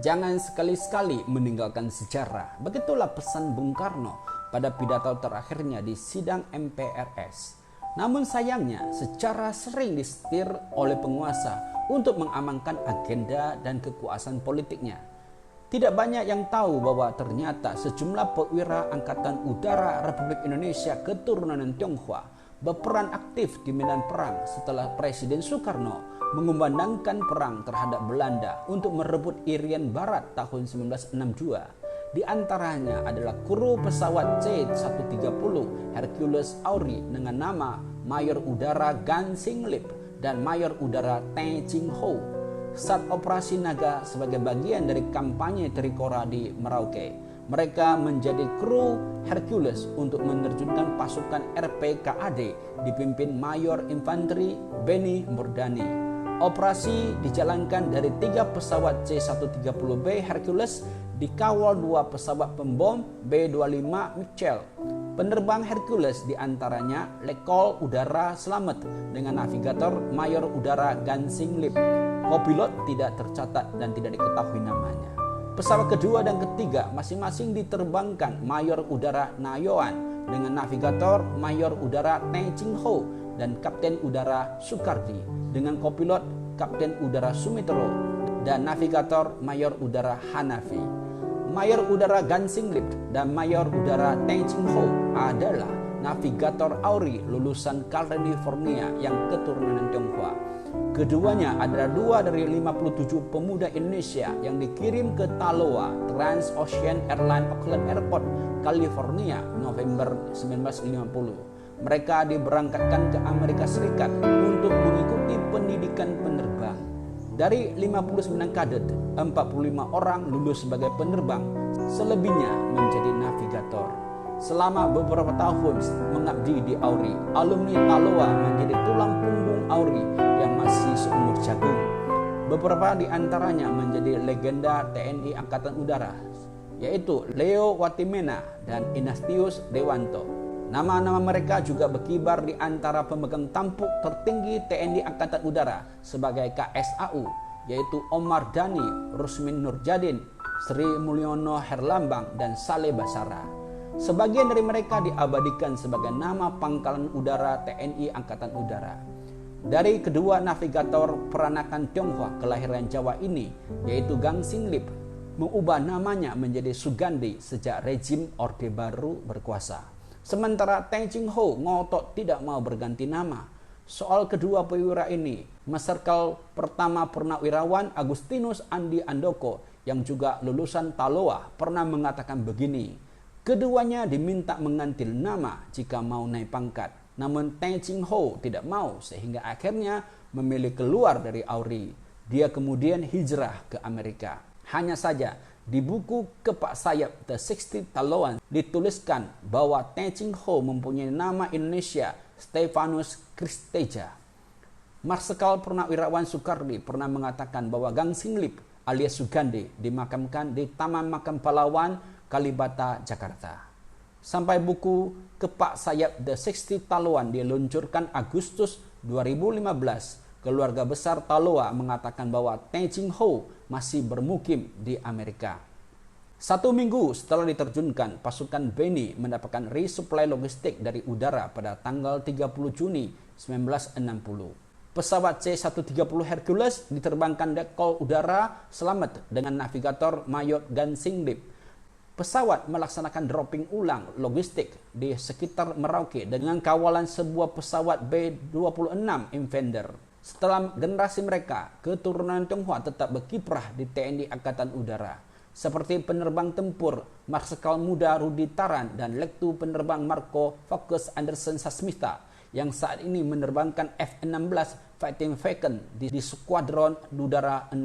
Jangan sekali-sekali meninggalkan sejarah. Begitulah pesan Bung Karno pada pidato terakhirnya di sidang MPRS. Namun sayangnya secara sering disetir oleh penguasa untuk mengamankan agenda dan kekuasaan politiknya. Tidak banyak yang tahu bahwa ternyata sejumlah perwira Angkatan Udara Republik Indonesia keturunan Tionghoa berperan aktif di medan perang setelah Presiden Soekarno mengumandangkan perang terhadap Belanda untuk merebut Irian Barat tahun 1962. Di antaranya adalah kru pesawat C-130 Hercules Auri dengan nama Mayor Udara Gan Sing Lip dan Mayor Udara Teng Ching Ho saat operasi Naga sebagai bagian dari kampanye Trikora di Merauke. Mereka menjadi kru Hercules untuk menerjunkan pasukan RPKAD dipimpin Mayor Infanteri Beni Murdani. Operasi dijalankan dari 3 pesawat C-130B Hercules dikawal 2 pesawat pembom B-25 Mitchell. Penerbang Hercules diantaranya Letkol Udara Slamet dengan navigator Mayor Udara Gan Sing Lip. Kopilot tidak tercatat dan tidak diketahui namanya. Pesawat kedua dan ketiga masing-masing diterbangkan Mayor Udara Nayoan dengan navigator Mayor Udara Teng Ching Ho dan Kapten Udara Sukardi dengan kopilot Kapten Udara Sumitro dan navigator Mayor Udara Hanafi. Mayor Udara Gan Sing Lip dan Mayor Udara Teng Ching Ho adalah navigator Auri lulusan California yang keturunan Tionghoa. Keduanya adalah 2 dari 57 pemuda Indonesia yang dikirim ke Taloa Transocean Airlines Oakland Airport, California, November 1950. Mereka diberangkatkan ke Amerika Serikat untuk mengikuti pendidikan penerbang. Dari 59 kadet, 45 orang lulus sebagai penerbang, selebihnya menjadi navigator. Selama beberapa tahun mengabdi di Auri, alumni Taloa menjadi tulang punggung Auri yang masih seumur jagung. Beberapa di antaranya menjadi legenda TNI Angkatan Udara, yaitu Leo Watimena dan Inastius Dewanto. Nama-nama mereka juga berkibar di antara pemegang tampuk tertinggi TNI Angkatan Udara sebagai KSAU, yaitu Omar Dhani, Rusmin Nurjadin, Sri Mulyono Herlambang, dan Saleh Basara. Sebagian dari mereka diabadikan sebagai nama pangkalan udara TNI Angkatan Udara. Dari kedua navigator peranakan Tionghoa kelahiran Jawa ini, yaitu Gan Sing Lip, mengubah namanya menjadi Sugandi sejak rezim Orde Baru berkuasa. Sementara Teng Ching Ho ngotot tidak mau berganti nama. Soal kedua perwira ini, Marsikal pertama Purnawirawan Agustinus Andi Andoko yang juga lulusan Taloa pernah mengatakan begini, keduanya diminta mengganti nama jika mau naik pangkat. Namun Teng Ching Ho tidak mau sehingga akhirnya memilih keluar dari Auri. Dia kemudian hijrah ke Amerika. Hanya saja di buku Kepak Sayap The 60 Taloan dituliskan bahwa Teng Ching Ho mempunyai nama Indonesia Stefanus Kristeja. Marsikal Purnawirawan Soekardi pernah mengatakan bahwa Gan Sing Lip alias Sugandi dimakamkan di Taman Makam Pahlawan Kalibata, Jakarta. Sampai buku Kepak Sayap The 60 Taloan diluncurkan Agustus 2015, keluarga besar Taloa mengatakan bahwa Teng Ching Ho masih bermukim di Amerika. 1 minggu setelah diterjunkan, pasukan Beni mendapatkan resupply logistik dari udara pada tanggal 30 Juni 1960. Pesawat C-130 Hercules diterbangkan Letkol Udara Slamet dengan navigator Mayor Gan Sing Lip. Pesawat melaksanakan dropping ulang logistik di sekitar Merauke dengan kawalan sebuah pesawat B-26 Invader. Setelah generasi mereka, keturunan Tionghoa tetap berkiprah di TNI Angkatan Udara, seperti penerbang tempur Marsikal Muda Rudi Taran dan Lektu penerbang Marco Focus Anderson Sasmita yang saat ini menerbangkan F-16 Fighting Falcon di Skuadron Udara 16.